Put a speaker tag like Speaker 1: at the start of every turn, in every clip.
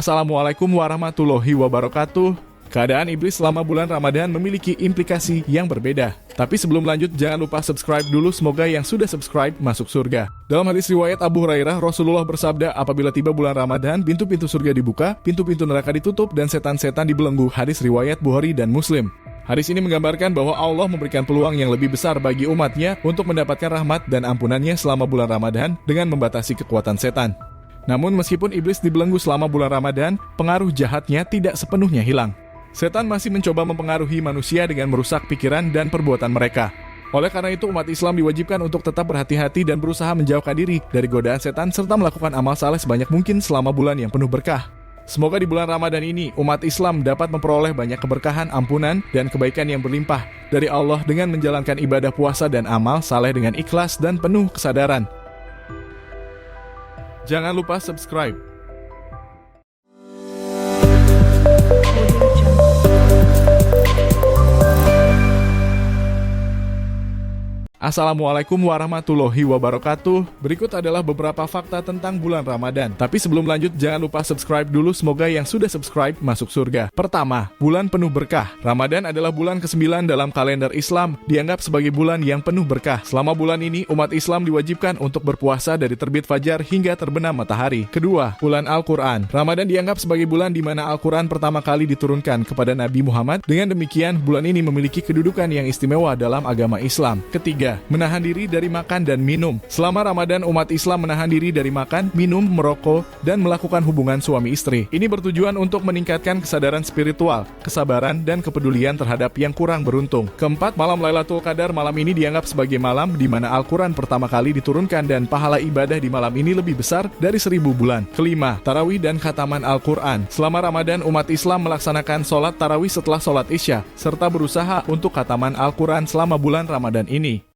Speaker 1: Assalamualaikum warahmatullahi wabarakatuh. Keadaan iblis selama bulan Ramadan memiliki implikasi yang berbeda. Tapi sebelum lanjut, jangan lupa subscribe dulu. Semoga yang sudah subscribe masuk surga. Dalam hadis riwayat Abu Hurairah, Rasulullah bersabda, apabila tiba bulan Ramadan, pintu-pintu surga dibuka, pintu-pintu neraka ditutup, dan setan-setan dibelenggu. Hadis riwayat Bukhari dan Muslim. Hadis ini menggambarkan bahwa Allah memberikan peluang yang lebih besar bagi umatnya untuk mendapatkan rahmat dan ampunannya selama bulan Ramadan dengan membatasi kekuatan setan. Namun meskipun iblis dibelenggu selama bulan Ramadan, pengaruh jahatnya tidak sepenuhnya hilang. Setan masih mencoba mempengaruhi manusia dengan merusak pikiran dan perbuatan mereka. Oleh karena itu, umat Islam diwajibkan untuk tetap berhati-hati dan berusaha menjauhkan diri dari godaan setan serta melakukan amal saleh sebanyak mungkin selama bulan yang penuh berkah. Semoga di bulan Ramadan ini, umat Islam dapat memperoleh banyak keberkahan, ampunan, dan kebaikan yang berlimpah dari Allah dengan menjalankan ibadah puasa dan amal saleh dengan ikhlas dan penuh kesadaran. Jangan lupa subscribe. Assalamualaikum warahmatullahi wabarakatuh. Berikut adalah beberapa fakta tentang bulan Ramadan. Tapi sebelum lanjut, jangan lupa subscribe dulu. Semoga yang sudah subscribe masuk surga. Pertama, bulan penuh berkah. Ramadan adalah bulan ke-9 dalam kalender Islam, dianggap sebagai bulan yang penuh berkah. Selama bulan ini, umat Islam diwajibkan untuk berpuasa dari terbit fajar hingga terbenam matahari. Kedua, bulan Al-Quran. Ramadan dianggap sebagai bulan di mana Al-Quran pertama kali diturunkan kepada Nabi Muhammad. Dengan demikian, bulan ini memiliki kedudukan yang istimewa dalam agama Islam. Ketiga, menahan diri dari makan dan minum. Selama Ramadan, umat Islam menahan diri dari makan, minum, merokok, dan melakukan hubungan suami istri. Ini bertujuan untuk meningkatkan kesadaran spiritual, kesabaran, dan kepedulian terhadap yang kurang beruntung. Keempat, malam Lailatul Qadar. Malam ini dianggap sebagai malam di mana Al-Quran pertama kali diturunkan dan pahala ibadah di malam ini lebih besar dari 1000 bulan. Kelima, tarawih dan khataman Al-Quran. Selama Ramadan, umat Islam melaksanakan sholat tarawih setelah sholat Isya, serta berusaha untuk khataman Al-Quran selama bulan Ramadan ini.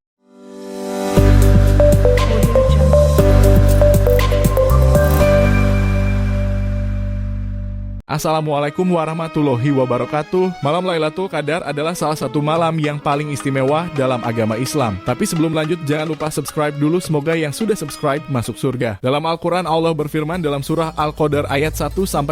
Speaker 1: Assalamualaikum warahmatullahi wabarakatuh. Malam Lailatul Qadar adalah salah satu malam yang paling istimewa dalam agama Islam. Tapi sebelum lanjut, jangan lupa subscribe dulu. Semoga yang sudah subscribe masuk surga. Dalam Al-Quran, Allah berfirman dalam surah Al-Qadar ayat 1-5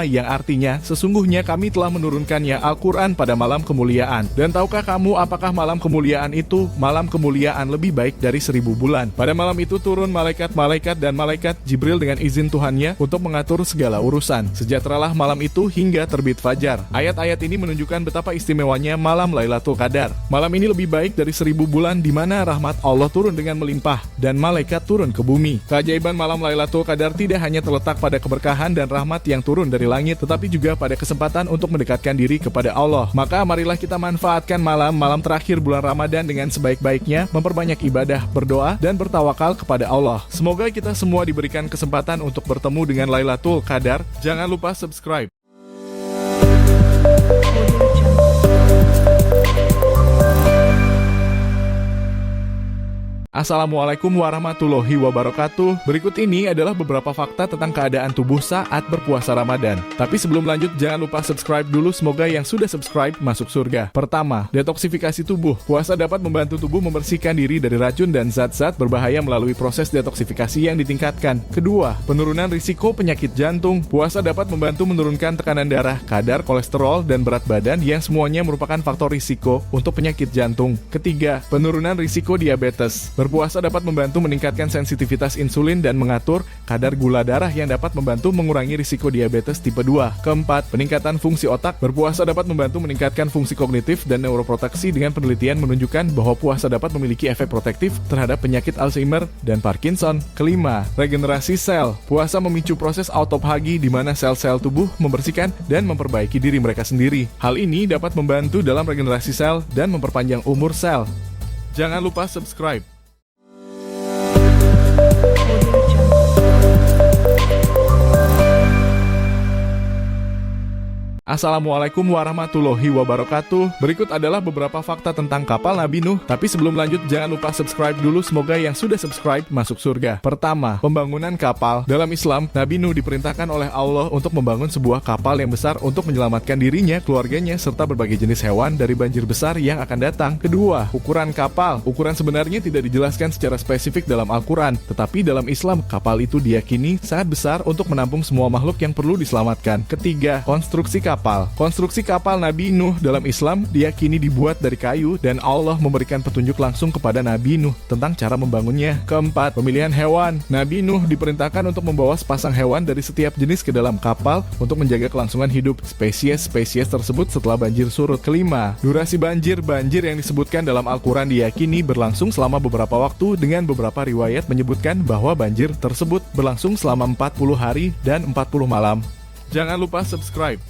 Speaker 1: yang artinya, sesungguhnya kami telah menurunkannya Al-Quran pada malam kemuliaan. Dan tahukah kamu apakah malam kemuliaan itu? Malam kemuliaan lebih baik dari 1000 bulan. Pada malam itu turun malaikat-malaikat dan malaikat Jibril dengan izin Tuhannya untuk mengatur segala urusan. Sejahteralah malam itu hingga terbit fajar. Ayat-ayat ini menunjukkan betapa istimewanya malam Lailatul Qadar. Malam ini lebih baik dari 1000 bulan di mana rahmat Allah turun dengan melimpah dan malaikat turun ke bumi. Keajaiban malam Lailatul Qadar tidak hanya terletak pada keberkahan dan rahmat yang turun dari langit, tetapi juga pada kesempatan untuk mendekatkan diri kepada Allah. Maka marilah kita manfaatkan malam terakhir bulan Ramadan dengan sebaik-baiknya, memperbanyak ibadah, berdoa, dan bertawakal kepada Allah. Semoga kita semua diberikan kesempatan untuk bertemu dengan Lailatul Qadar. Jangan lupa subscribe. Assalamualaikum warahmatullahi wabarakatuh. Berikut ini adalah beberapa fakta tentang keadaan tubuh saat berpuasa Ramadan. Tapi sebelum lanjut, jangan lupa subscribe dulu. Semoga yang sudah subscribe masuk surga. Pertama, detoksifikasi tubuh. Puasa dapat membantu tubuh membersihkan diri dari racun dan zat-zat berbahaya melalui proses detoksifikasi yang ditingkatkan. Kedua, penurunan risiko penyakit jantung. Puasa dapat membantu menurunkan tekanan darah, kadar kolesterol, dan berat badan yang semuanya merupakan faktor risiko untuk penyakit jantung. Ketiga, penurunan risiko diabetes. Berpuasa dapat membantu meningkatkan sensitivitas insulin dan mengatur kadar gula darah yang dapat membantu mengurangi risiko diabetes tipe 2. Keempat, peningkatan fungsi otak. Berpuasa dapat membantu meningkatkan fungsi kognitif dan neuroproteksi dengan penelitian menunjukkan bahwa puasa dapat memiliki efek protektif terhadap penyakit Alzheimer dan Parkinson. Kelima, regenerasi sel. Puasa memicu proses autofagi di mana sel-sel tubuh membersihkan dan memperbaiki diri mereka sendiri. Hal ini dapat membantu dalam regenerasi sel dan memperpanjang umur sel. Jangan lupa subscribe. Assalamualaikum warahmatullahi wabarakatuh. Berikut adalah beberapa fakta tentang kapal Nabi Nuh. Tapi sebelum lanjut, jangan lupa subscribe dulu. Semoga yang sudah subscribe masuk surga. Pertama, pembangunan kapal. Dalam Islam, Nabi Nuh diperintahkan oleh Allah untuk membangun sebuah kapal yang besar untuk menyelamatkan dirinya, keluarganya, serta berbagai jenis hewan dari banjir besar yang akan datang. Kedua, ukuran kapal. Ukuran sebenarnya tidak dijelaskan secara spesifik dalam Al-Quran, tetapi dalam Islam, kapal itu diyakini sangat besar untuk menampung semua makhluk yang perlu diselamatkan. Ketiga, konstruksi kapal. Konstruksi kapal Nabi Nuh dalam Islam diyakini dibuat dari kayu dan Allah memberikan petunjuk langsung kepada Nabi Nuh tentang cara membangunnya. Keempat, pemilihan hewan. Nabi Nuh diperintahkan untuk membawa sepasang hewan dari setiap jenis ke dalam kapal untuk menjaga kelangsungan hidup spesies-spesies tersebut setelah banjir surut. Kelima, durasi banjir. Banjir yang disebutkan dalam Al-Quran diyakini berlangsung selama beberapa waktu dengan beberapa riwayat menyebutkan bahwa banjir tersebut berlangsung selama 40 hari dan 40 malam. Jangan lupa subscribe.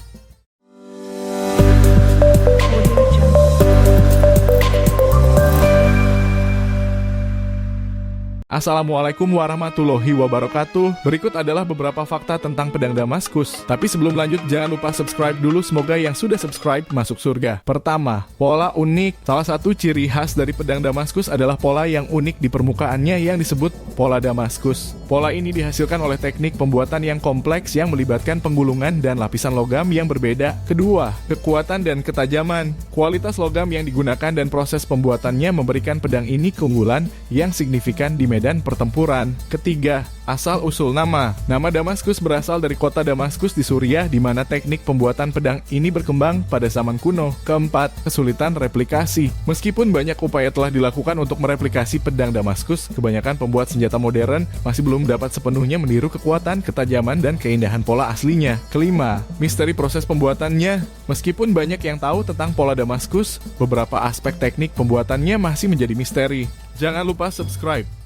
Speaker 1: Assalamualaikum warahmatullahi wabarakatuh. Berikut adalah beberapa fakta tentang pedang Damaskus. Tapi sebelum lanjut, jangan lupa subscribe dulu. Semoga yang sudah subscribe masuk surga. Pertama, pola unik. Salah satu ciri khas dari pedang Damaskus adalah pola yang unik di permukaannya yang disebut pola Damaskus. Pola ini dihasilkan oleh teknik pembuatan yang kompleks yang melibatkan penggulungan dan lapisan logam yang berbeda. Kedua, kekuatan dan ketajaman. Kualitas logam yang digunakan dan proses pembuatannya memberikan pedang ini keunggulan yang signifikan di medan pertempuran. Ketiga, asal-usul nama. Nama Damaskus berasal dari kota Damaskus di Suriah, di mana teknik pembuatan pedang ini berkembang pada zaman kuno. Keempat, kesulitan replikasi. Meskipun banyak upaya telah dilakukan untuk mereplikasi pedang Damaskus, kebanyakan pembuat senjata modern masih belum dapat sepenuhnya meniru kekuatan, ketajaman, dan keindahan pola aslinya. Kelima, misteri proses pembuatannya. Meskipun banyak yang tahu tentang pola Damaskus, beberapa aspek teknik pembuatannya masih menjadi misteri. Jangan lupa subscribe.